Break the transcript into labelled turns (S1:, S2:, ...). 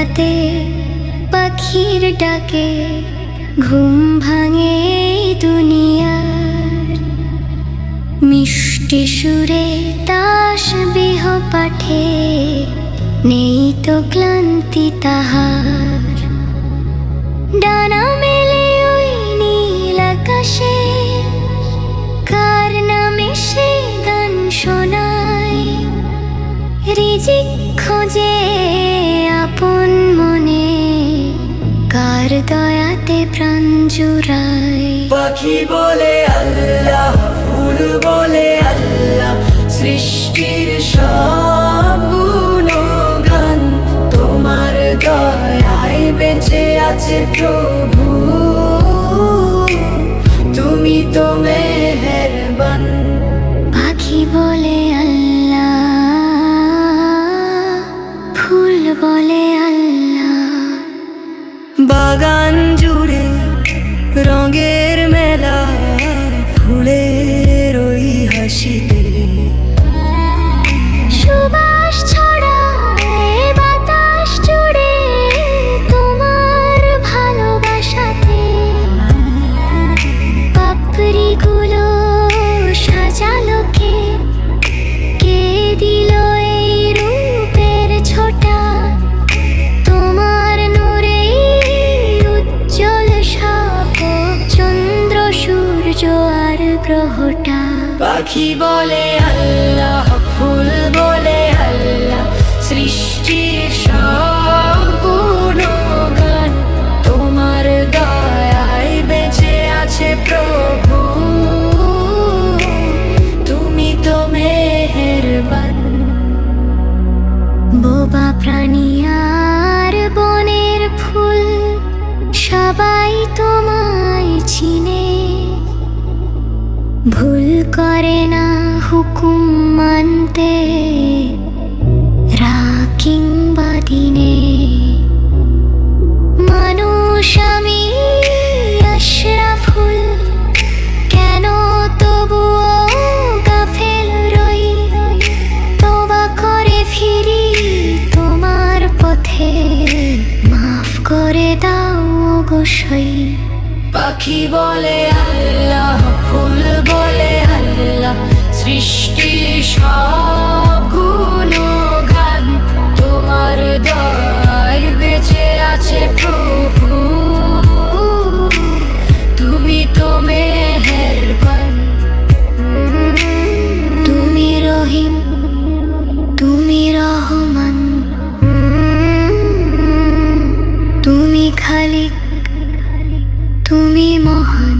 S1: রাতে পাখির ডাকে ঘুম ভাঙে দুনিয়ার, মিষ্টি সুরে তাসবিহ পাঠে নেই তো ক্লান্তি তাহার। ডানা মেলে ওই নীল আকাশে, কার নামে সে গান শোনায়, রিজিক খোঁজে আপন মনে, কার দয়াতে প্রাণ জুড়ায়।
S2: পাখি বলে আল্লাহ, ফুল বলে আল্লাহ, সৃষ্টির সব গুণগান তোমার দয়ায় বেঁচে আছে প্রভু, তুমি তো মেহেরবান।
S1: পাখি বলে আল্লাহ, ফুল বলে আল্লাহ।
S2: বাগান জুড়ে রঙের মেলা, ফুলের ওই হাসিতে
S1: সুবাস ছড়ায় বাতাস জুড়ে তোমার ভালোবাসাতে, পাপড়িগুলো সাজালো কে, কে দিল এই রূপের ছোটা, তোমার নূরেই উজ্জ্বল সব চন্দ্র সূর্য আর গ্রহটা।
S2: পাখি বলে আল্লাহ, ফুল বলে আল্লাহ, সৃষ্টির সব গুণগান তোমার দয়ায় বেঁচে আছে প্রভু, তুমি তো মেহেরবান।
S1: বোবা প্রাণী আর বনের ফুল সবাই তোমায় চিনে, ভুল করে না হুকুম মানতে রাত কিংবা দিনে। মানুষ আমি আশরাফুল, কেন তবুও গাফেল রই, তওবা করে ফিরি তোমার পথে, মাফ করে দাও গো সই।
S2: পাখি বলে আল্লাহ, ফুল বলে আল্লাহ, সৃষ্টির সব গুণগান তোমার দয়ায় বেঁচে আছে প্রভু, তুমি তো মেহেরবান।
S1: তুমি রহিম, তুমি রহমান, তুমি খালিক, তুমি মহান।